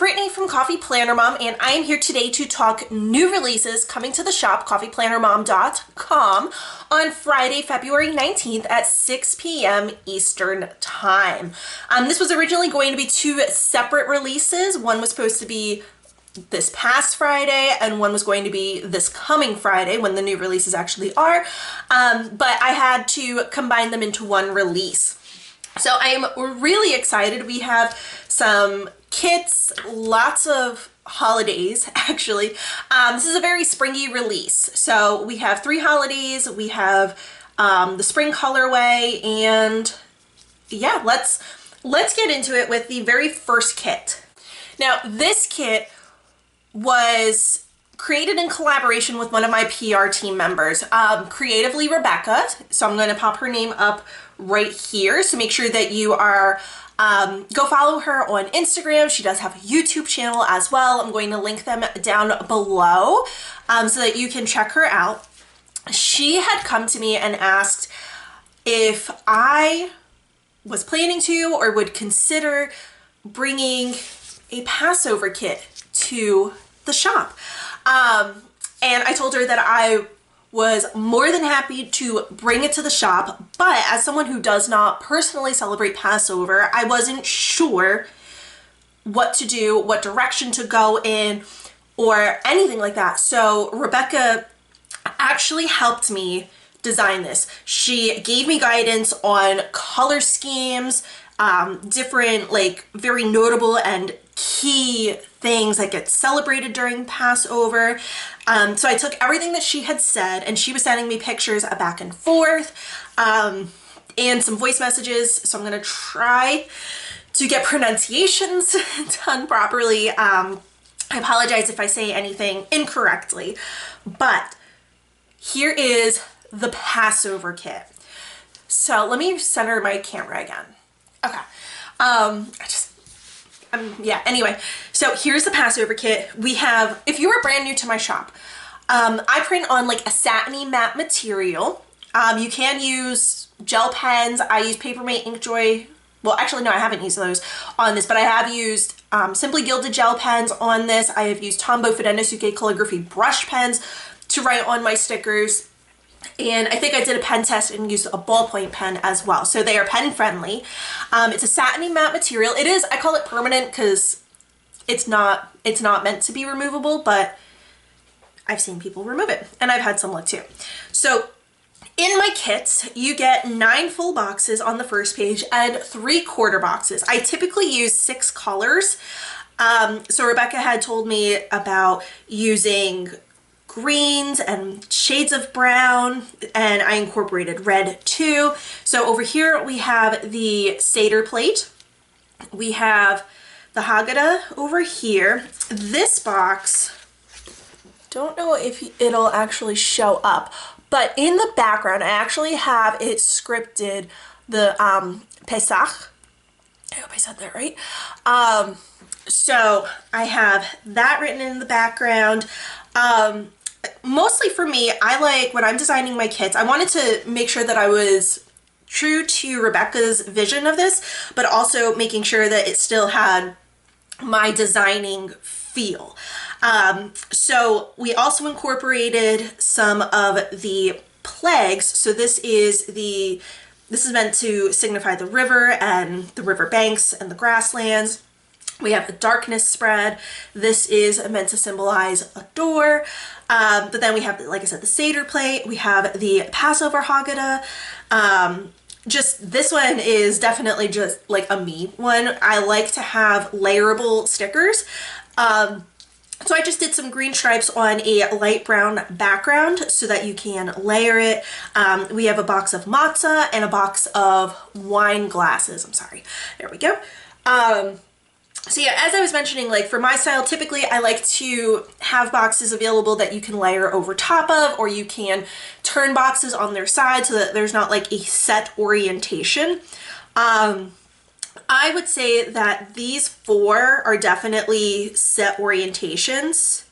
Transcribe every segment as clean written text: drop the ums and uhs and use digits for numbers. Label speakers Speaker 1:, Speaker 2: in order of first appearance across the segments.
Speaker 1: Brittany from Coffee Planner Mom, and I am here today to talk new releases coming to the shop, coffeeplannermom.com, on Friday, February 19th at 6 p.m. Eastern Time. This was originally going to be two separate releases. One was supposed to be this past Friday, and one was going to be this coming Friday when the new releases actually are, but I had to combine them into one release. So I am really excited. We have some kits, lots of holidays actually. This is a very springy release. So we have 3 holidays, we have the spring colorway, and yeah, let's get into it with the very first kit. Now this kit was created in collaboration with one of my PR team members, Creatively Rebecca. So I'm going to pop her name up right here. So make sure that you are go follow her on Instagram. She does have a YouTube channel as well. I'm going to link them down below so that you can check her out. She had come to me and asked if I was planning to or would consider bringing a Passover kit to the shop. And I told her that I was more than happy to bring it to the shop, but as someone who does not personally celebrate Passover, I wasn't sure what to do, what direction to go in, or anything like that. So Rebecca actually helped me design this. She gave me guidance on color schemes, different like very notable and key things that get celebrated during Passover. So I took everything that she had said, and she was sending me pictures back and forth, and some voice messages. So I'm going to try to get pronunciations done properly. I apologize if I say anything incorrectly, but here is the Passover kit. So let me center my camera again. Okay. Yeah, anyway, so here's the Passover kit. We have, if you are brand new to my shop, I print on like a satiny matte material. You can use gel pens. I use Papermate Inkjoy. Well, actually, no, I haven't used those on this, but I have used Simply Gilded gel pens on this. I have used Tombow Fudenosuke calligraphy brush pens to write on my stickers. And I think I did a pen test and used a ballpoint pen as well. So they are pen friendly. It's a satiny matte material. It is, I call it permanent because it's not meant to be removable, but I've seen people remove it and I've had some luck too. So in my kits, you get 9 full boxes on the first page and 3 quarter boxes. I typically use 6 colors. So Rebecca had told me about using greens and shades of brown, and I incorporated red too. So over here we have the Seder plate. We have the Haggadah over here. This box, don't know if it'll actually show up, but in the background I actually have it scripted, the Pesach. I hope I said that right. So I have that written in the background. Mostly for me, I like, when I'm designing my kits, I wanted to make sure that I was true to Rebecca's vision of this, but also making sure that it still had my designing feel. So we also incorporated some of the plagues. So this is meant to signify the river and the river banks and the grasslands. We have the darkness spread. This is meant to symbolize a door. But then we have, like I said, the Seder plate. We have the Passover Haggadah. Just this one is definitely just like a me one. I like to have layerable stickers. So I just did some green stripes on a light brown background so that you can layer it. We have a box of matzah and a box of wine glasses. I'm sorry. There we go. So yeah, as I was mentioning, like for my style, typically I like to have boxes available that you can layer over top of, or you can turn boxes on their side so that there's not like a set orientation. I would say that these 4 are definitely set orientations,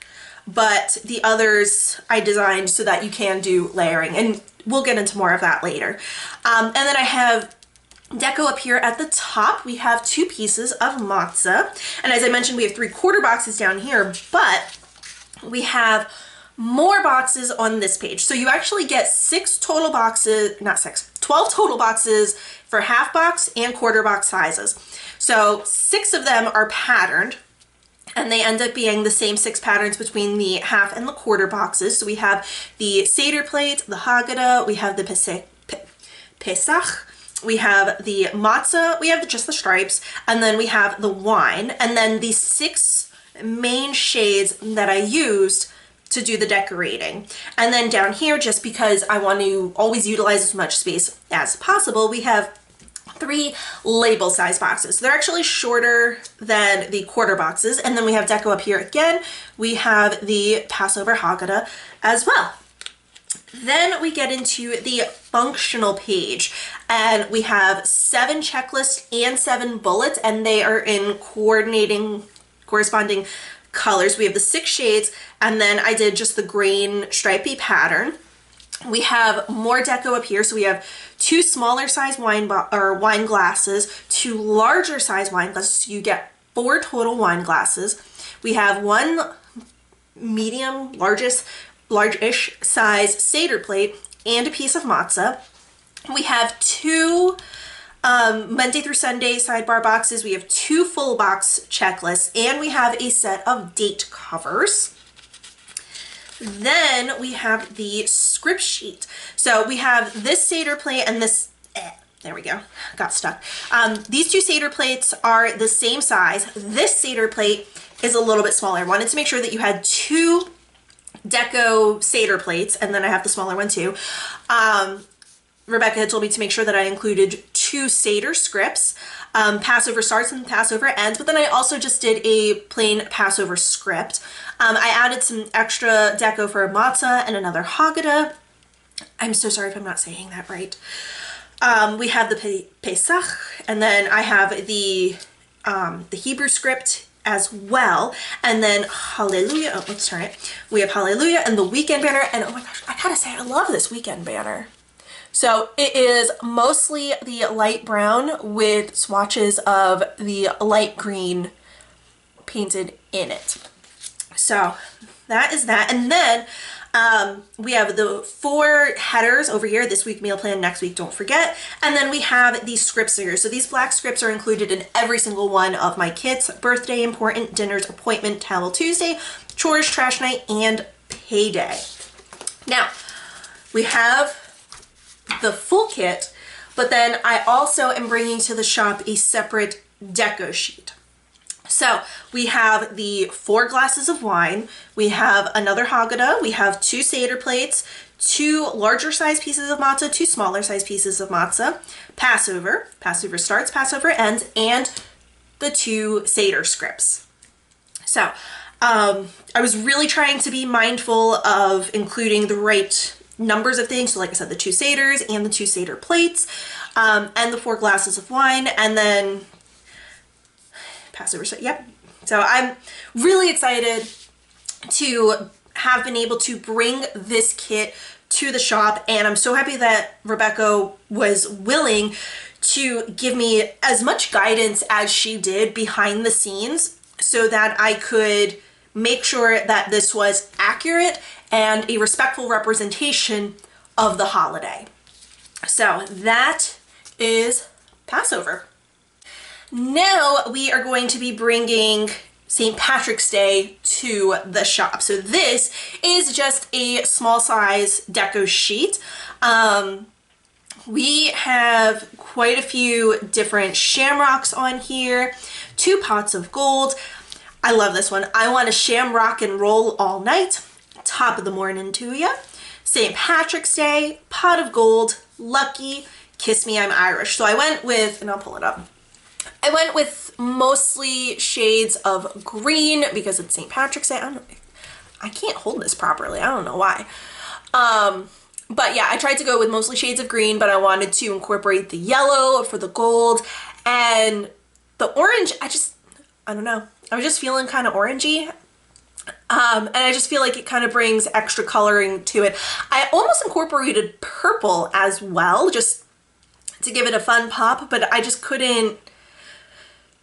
Speaker 1: but the others I designed so that you can do layering, and we'll get into more of that later. And then I have Deco up here at the top, we have 2 pieces of matzah. And as I mentioned, we have 3/4 boxes down here, but we have more boxes on this page. So you actually get 6 total boxes, not 6, 12 total boxes for half box and quarter box sizes. So 6 of them are patterned, and they end up being the same 6 patterns between the half and the quarter boxes. So we have the Seder plate, the Haggadah, we have the Pesach, we have the matzah, we have just the stripes, and then we have the wine, and then the 6 main shades that I used to do the decorating. And then down here, just because I want to always utilize as much space as possible, we have 3 label size boxes. They're actually shorter than the quarter boxes. And then we have Deco up here again. We have the Passover Haggadah as well. Then we get into the functional page, and we have 7 checklists and 7 bullets, and they are in corresponding colors. We have the 6 shades, and then I did just the grain stripy pattern. We have more Deco up here, so we have 2 smaller size wine glasses, 2 larger size wine glasses, so you get 4 total wine glasses. We have 1 medium, large-ish size Seder plate and a piece of matzah. We have 2 Monday through Sunday sidebar boxes. We have 2 full box checklists, and we have a set of date covers. Then we have the script sheet. So we have this Seder plate and this, there we go, got stuck. These 2 Seder plates are the same size. This Seder plate is a little bit smaller. I wanted to make sure that you had 2 Deco Seder plates, and then I have the smaller one too. Rebecca had told me to make sure that I included 2 Seder scripts. Passover starts and Passover ends, but then I also just did a plain Passover script. I added some extra Deco for matzah and another Haggadah. I'm so sorry if I'm not saying that right. We have the Pesach, and then I have the Hebrew script as well, and then Hallelujah. Oh, let's turn it. We have Hallelujah and the weekend banner, and oh my gosh, I gotta say, I love this weekend banner. So it is mostly the light brown with swatches of the light green painted in it. So that is that. And then we have the 4 headers over here, this week meal plan, next week don't forget. And then we have these scripts here. So these black scripts are included in every single one of my kits: birthday, important, dinners, appointment, towel Tuesday, chores, trash night, and payday. Now we have the full kit, but then I also am bringing to the shop a separate Deco sheet. So we have the 4 glasses of wine, we have another Haggadah, we have 2 Seder plates, 2 larger size pieces of matzah, 2 smaller size pieces of matzah, Passover starts, Passover ends, and the 2 Seder scripts. So I was really trying to be mindful of including the right numbers of things. So like I said, the 2 Seders and the 2 Seder plates, and the 4 glasses of wine, and then Passover. Yep. So I'm really excited to have been able to bring this kit to the shop, and I'm so happy that Rebecca was willing to give me as much guidance as she did behind the scenes so that I could make sure that this was accurate and a respectful representation of the holiday. So that is Passover. Now we are going to be bringing St. Patrick's Day to the shop. So this is just a small size Deco sheet. We have quite a few different shamrocks on here, 2 pots of gold. I love this one. I want to shamrock and roll all night. Top of the morning to ya. St. Patrick's Day, pot of gold, lucky, kiss me, I'm Irish. So I went with, and I'll pull it up. I went with mostly shades of green because it's St. Patrick's Day. I can't hold this properly. I don't know why. But yeah, I tried to go with mostly shades of green, but I wanted to incorporate the yellow for the gold and the orange. I don't know. I was just feeling kind of orangey. And I just feel like it kind of brings extra coloring to it. I almost incorporated purple as well, just to give it a fun pop, but I just couldn't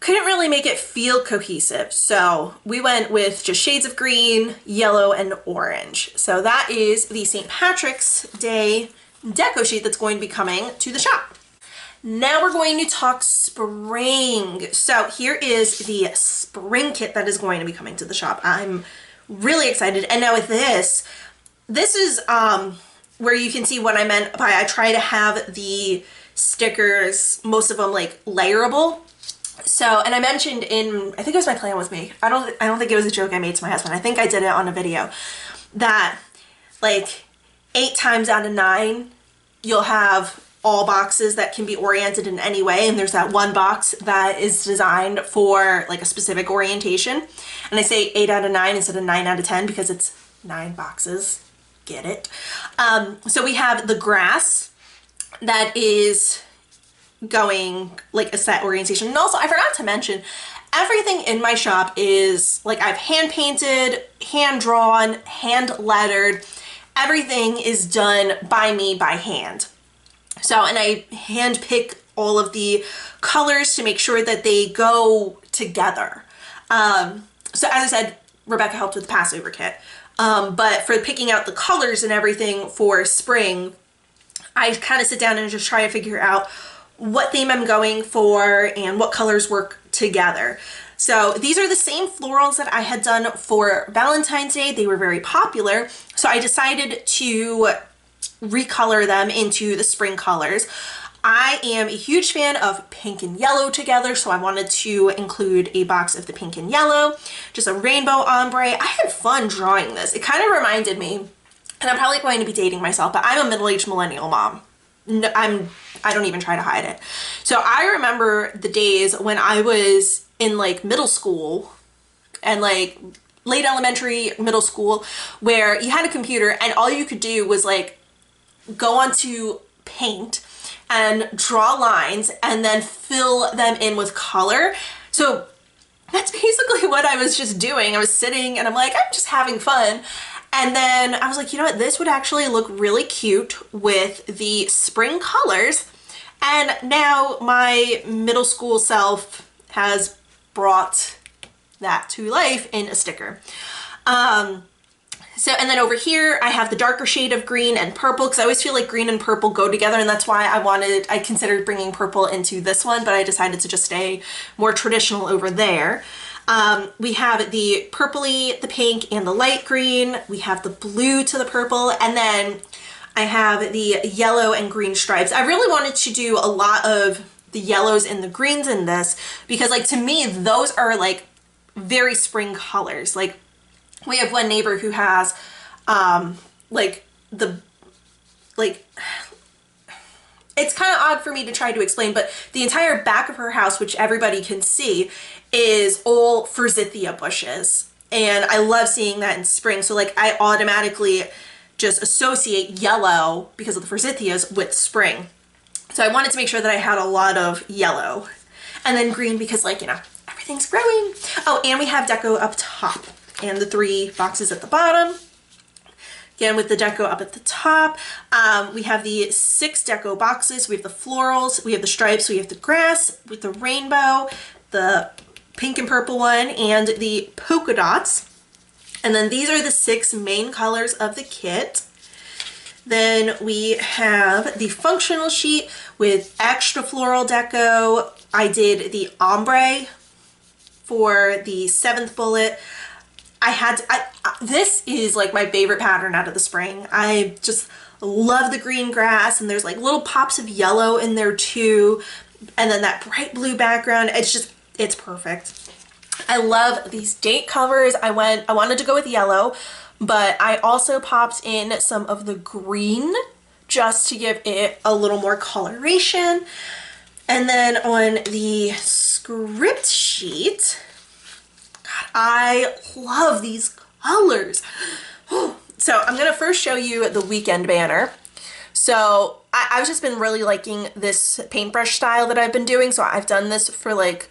Speaker 1: really make it feel cohesive. So we went with just shades of green, yellow, and orange. So that is the St. Patrick's Day deco sheet that's going to be coming to the shop. Now we're going to talk spring. So here is the spring kit that is going to be coming to the shop. I'm really excited. And now with this is where you can see what I meant by I try to have the stickers, most of them like layerable. So, and I mentioned in, I think it was My Plan With Me. I don't think it was a joke I made to my husband. I think I did it on a video that like 8 times out of 9, you'll have all boxes that can be oriented in any way, and there's that one box that is designed for like a specific orientation. And I say 8 out of 9 instead of 9 out of 10 because it's 9 boxes. Get it? So we have the grass that is going like a set orientation. And also I forgot to mention, everything in my shop is like I've hand painted, hand drawn, hand lettered. Everything is done by me by hand. So, and I hand pick all of the colors to make sure that they go together. So as I said, Rebecca helped with the Passover kit. But for picking out the colors and everything for spring, I kind of sit down and just try to figure out what theme I'm going for and what colors work together. So these are the same florals that I had done for Valentine's Day. They were very popular. So I decided to recolor them into the spring colors. I am a huge fan of pink and yellow together, so I wanted to include a box of the pink and yellow, just a rainbow ombre. I had fun drawing this. It kind of reminded me, and I'm probably going to be dating myself, but I'm a middle-aged millennial mom. No, I don't even try to hide it. So I remember the days when I was in like middle school and like late elementary, middle school, where you had a computer and all you could do was like go onto Paint and draw lines and then fill them in with color. So that's basically what I was just doing. I was sitting and I'm like, I'm just having fun. And then I was like, you know what, this would actually look really cute with the spring colors. And now my middle school self has brought that to life in a sticker. So, and then over here I have the darker shade of green and purple, because I always feel like green and purple go together, and that's why I considered bringing purple into this one, but I decided to just stay more traditional over there. We have the purpley, the pink, and the light green. We have the blue to the purple, and then I have the yellow and green stripes. I really wanted to do a lot of the yellows and the greens in this, because like to me, those are like very spring colors. Like we have one neighbor who has it's kind of odd for me to try to explain, but the entire back of her house, which everybody can see, is all forsythia bushes. And I love seeing that in spring. So like I automatically just associate yellow because of the forsythias with spring. So I wanted to make sure that I had a lot of yellow. And then green because like, you know, everything's growing. Oh, and we have Deco up top and the 3 boxes at the bottom. Again, with the Deco up at the top. We have the 6 Deco boxes. We have the florals, we have the stripes, we have the grass with the rainbow, the pink and purple one, and the polka dots. And then these are the 6 main colors of the kit. Then we have the functional sheet with extra floral deco. I did the ombre for the 7th bullet. This is like my favorite pattern out of the spring. I just love the green grass, and there's like little pops of yellow in there too. And then that bright blue background, it's perfect. I love these date covers. I wanted to go with yellow, but I also popped in some of the green just to give it a little more coloration. And then on the script sheet, God, I love these colors. So I'm gonna first show you the weekend banner. So I've just been really liking this paintbrush style that I've been doing. So I've done this for like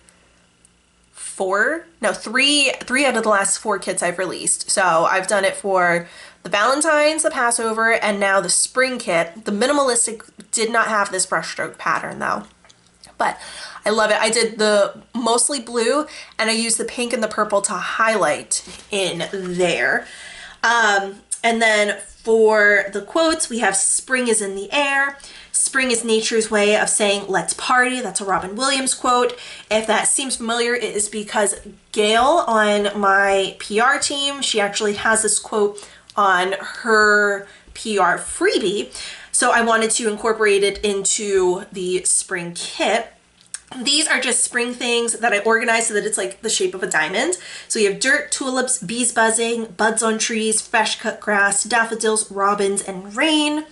Speaker 1: three out of the last 4 kits I've released. So I've done it for the Valentine's, the Passover, and now the spring kit. The minimalistic did not have this brushstroke pattern though, but I love it. I did the mostly blue and I used the pink and the purple to highlight in there. And then for the quotes, we have spring is in the air. Spring is nature's way of saying, let's party. That's a Robin Williams quote. If that seems familiar, it is because Gail on my PR team, she actually has this quote on her PR freebie. So I wanted to incorporate it into the spring kit. These are just spring things that I organized so that it's like the shape of a diamond. So you have dirt, tulips, bees buzzing, buds on trees, fresh cut grass, daffodils, robins, and rain.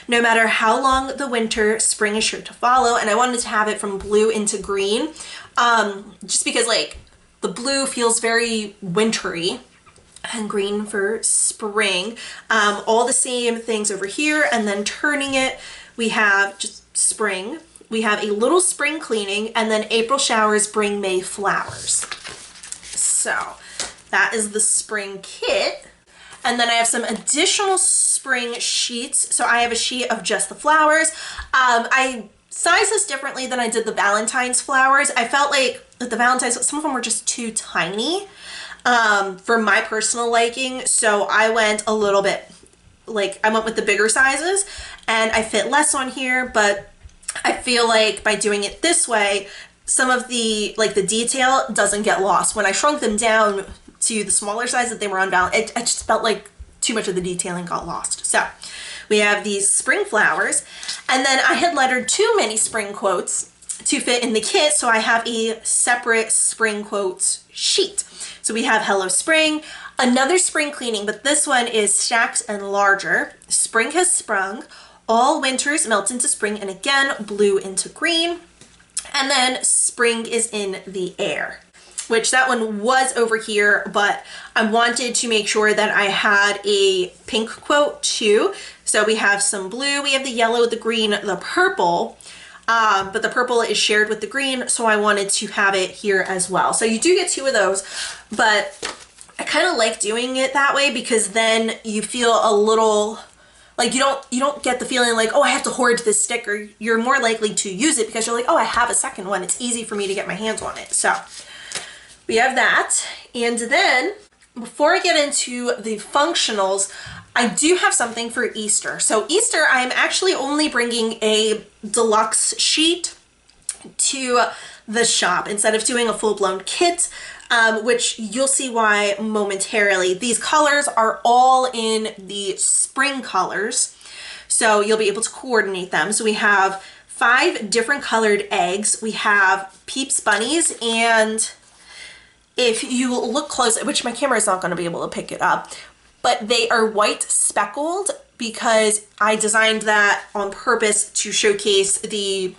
Speaker 1: No matter how long the winter, spring is sure to follow. And I wanted to have it from blue into green, just because like the blue feels very wintry, and green for spring. All the same things over here, and then turning it, we have just spring. We have a little spring cleaning, and then April showers bring May flowers. So that is the spring kit. And then I have some additional spring sheets. So I have a sheet of just the flowers. I sized this differently than I did the Valentine's flowers. I felt like the Valentine's, some of them were just too tiny for my personal liking. So I went a little bit, like I went with the bigger sizes, and I fit less on here, but I feel like by doing it this way, some of the, like the detail doesn't get lost. When I shrunk them down to the smaller size that they were on Valentine's, I just felt like too much of the detailing got lost. So we have these spring flowers, and then I had lettered too many spring quotes to fit in the kit, so I have a separate spring quotes sheet. So we have Hello Spring, another spring cleaning, but this one is stacked and larger. Spring has sprung. All winters melt into spring, and again, blue into green. And then spring is in the air, which that one was over here, but I wanted to make sure that I had a pink quote too. So we have some blue, we have the yellow, the green, the purple, but the purple is shared with the green, so I wanted to have it here as well. So you do get two of those, but I kind of like doing it that way because then you feel a little like you don't get the feeling like, oh, I have to hoard this sticker. You're more likely to use it because you're like, oh, I have a second one. It's easy for me to get my hands on it. So we have that. And then before I get into the functionals, I do have something for Easter. So Easter, I'm actually only bringing a deluxe sheet to the shop instead of doing a full-blown kit, which you'll see why momentarily. These colors are all in the spring colors, so you'll be able to coordinate them. So we have 5 different colored eggs. We have Peeps bunnies, and if you look close, which my camera is not going to be able to pick it up, but they are white speckled because I designed that on purpose to showcase the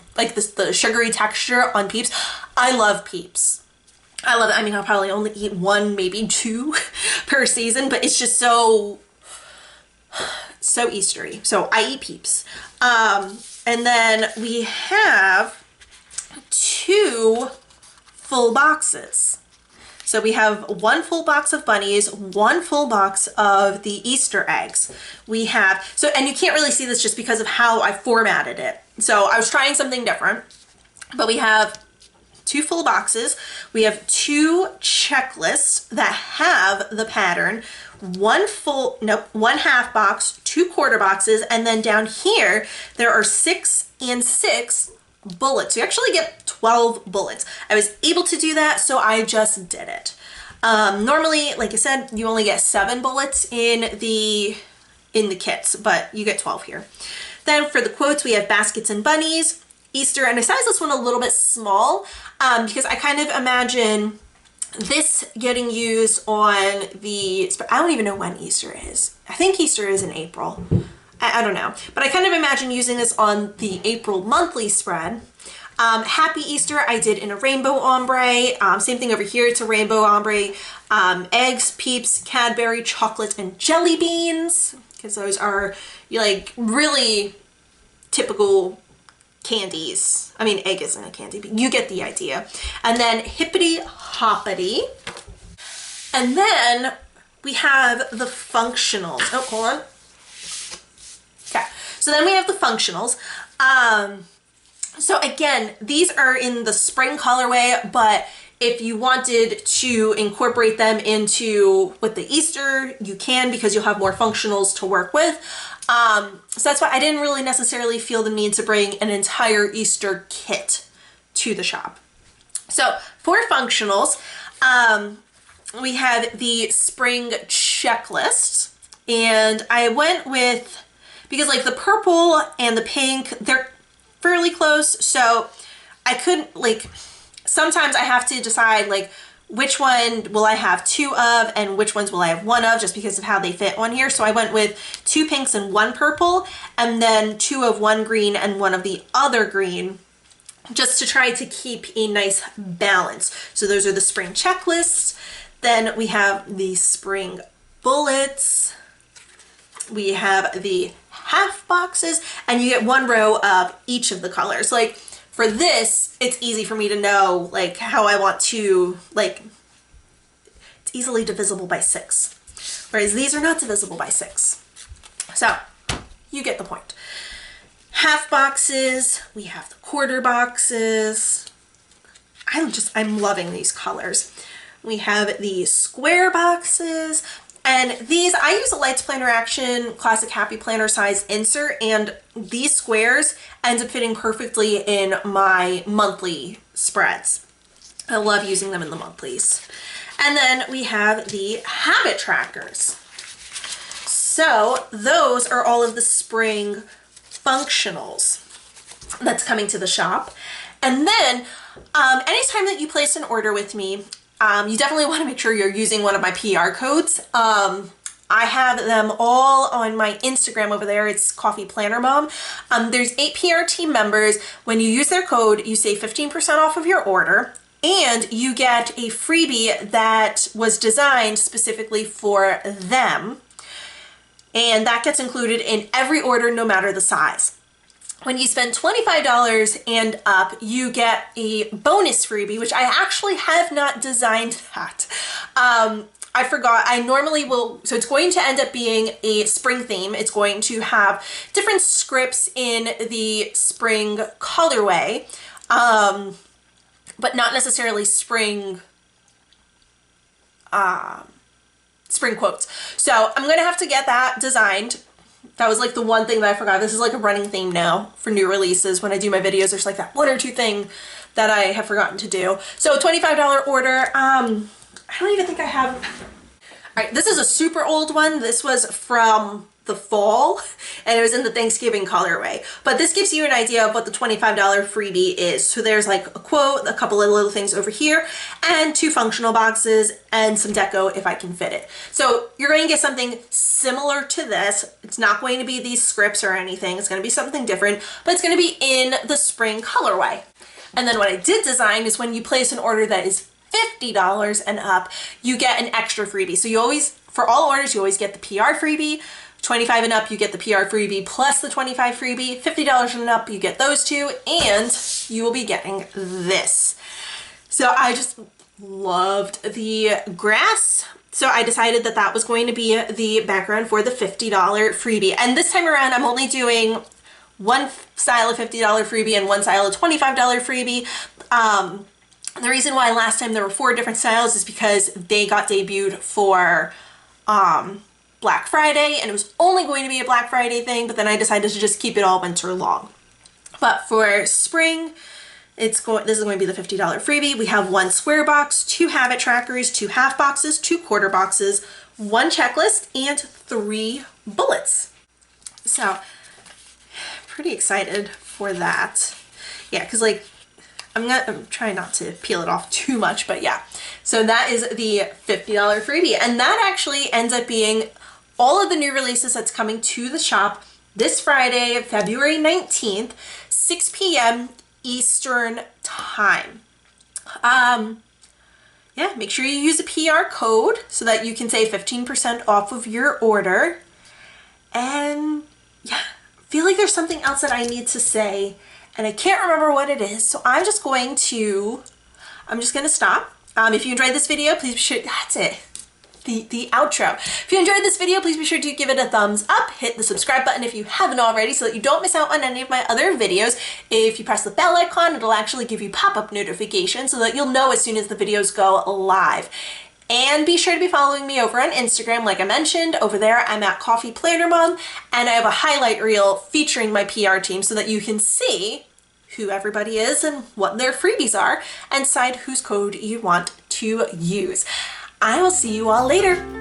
Speaker 1: sugary texture on Peeps. I love Peeps. I love it. I mean, I'll probably only eat 1, maybe 2 per season, but it's just so Eastery. So I eat Peeps. And then we have 2 full boxes. So we have 1 full box of bunnies, 1 full box of the Easter eggs. We have, so, and you can't really see this just because of how I formatted it. So I was trying something different, but we have 2 full boxes. We have 2 checklists that have the pattern, 1 half box, 2 quarter boxes, and then down here, there are 6 and 6 bullets. You actually get 12 bullets. I was able to do that, so I just did it. Normally, like I said, you only get 7 bullets in the kits, but you get 12 here. Then for the quotes, we have baskets and bunnies, Easter, and I sized this one a little bit small because I kind of imagine this getting used on the, I don't even know when Easter is. I think Easter is in April. I don't know, but I kind of imagine using this on the April monthly spread. Happy Easter, I did in a rainbow ombre. Same thing over here, it's a rainbow ombre. Eggs, Peeps, Cadbury, chocolate, and jelly beans, because those are like really typical candies. I mean, egg isn't a candy, but you get the idea. And then hippity hoppity. And then we have the functionals. Oh, hold on. Okay, so then we have the functionals. So again, these are in the spring colorway, but if you wanted to incorporate them into with the Easter, you can, because you'll have more functionals to work with. So that's why I didn't really necessarily feel the need to bring an entire Easter kit to the shop. So for functionals, we have the spring checklist, and I went with, because like the purple and the pink, they're fairly close, so I couldn't, like, sometimes I have to decide like which one will I have 2 of and which ones will I have 1 of, just because of how they fit on here. So I went with 2 pinks and 1 purple, and then 2 of one green and 1 of the other green, just to try to keep a nice balance. So those are the spring checklists. Then we have the spring bullets. We have the half boxes, and you get 1 row of each of the colors. Like for this, it's easy for me to know like how I want to, like, it's easily divisible by 6. Whereas these are not divisible by 6. So you get the point. Half boxes, we have the quarter boxes. I'm loving these colors. We have the square boxes, and these, I use a Lights Planner Action Classic Happy Planner size insert, and these squares end up fitting perfectly in my monthly spreads. I love using them in the monthlies. And then we have the habit trackers. So those are all of the spring functionals that's coming to the shop. And then anytime that you place an order with me, you definitely want to make sure you're using one of my PR codes. I have them all on my Instagram over there. It's Coffee Planner Mom. There's 8 PR team members. When you use their code, you save 15% off of your order, and you get a freebie that was designed specifically for them. And that gets included in every order, no matter the size. When you spend $25 and up, you get a bonus freebie, which I actually have not designed that. I forgot. I normally will, so it's going to end up being a spring theme. It's going to have different scripts in the spring colorway, but not necessarily spring quotes. So I'm going to have to get that designed. That was like the one thing that I forgot. This is like a running theme now for new releases. When I do my videos, there's like that 1 or 2 thing that I have forgotten to do. So $25 order. I don't even think I have. All right, this is a super old one. This was from the fall, and it was in the Thanksgiving colorway. But this gives you an idea of what the $25 freebie is. So there's like a quote, a couple of little things over here, and 2 functional boxes, and some deco if I can fit it. So you're going to get something similar to this. It's not going to be these scripts or anything. It's going to be something different, but it's going to be in the spring colorway. And then what I did design is when you place an order that is $50 and up, you get an extra freebie. So you always, for all orders, you always get the PR freebie. 25 and up, you get the PR freebie plus the 25 freebie. $50 and up, you get those 2, and you will be getting this. So I just loved the grass. So I decided that that was going to be the background for the $50 freebie. And this time around, I'm only doing 1 style of $50 freebie and 1 style of $25 freebie. The reason why last time there were 4 different styles is because they got debuted for Black Friday, and it was only going to be a Black Friday thing, but then I decided to just keep it all winter long. But for spring, this is going to be the $50 freebie. We have 1 square box, 2 habit trackers, 2 half boxes, 2 quarter boxes, 1 checklist, and 3 bullets. So pretty excited for that. Yeah, because like I'm trying not to peel it off too much, but yeah. So that is the $50 freebie, and that actually ends up being all of the new releases that's coming to the shop this Friday, February 19th, 6 p.m. Eastern time. Yeah, make sure you use a PR code so that you can save 15% off of your order. And yeah, I feel like there's something else that I need to say, and I can't remember what it is. So I'm just going to stop. If you enjoyed this video, please be sure, that's it. the outro. If you enjoyed this video, please be sure to give it a thumbs up, hit the subscribe button if you haven't already so that you don't miss out on any of my other videos. If you press the bell icon, it'll actually give you pop-up notifications so that you'll know as soon as the videos go live. And be sure to be following me over on Instagram, like I mentioned. Over there, I'm at Coffee Planner Mom, and I have a highlight reel featuring my PR team so that you can see who everybody is and what their freebies are, and decide whose code you want to use. I will see you all later.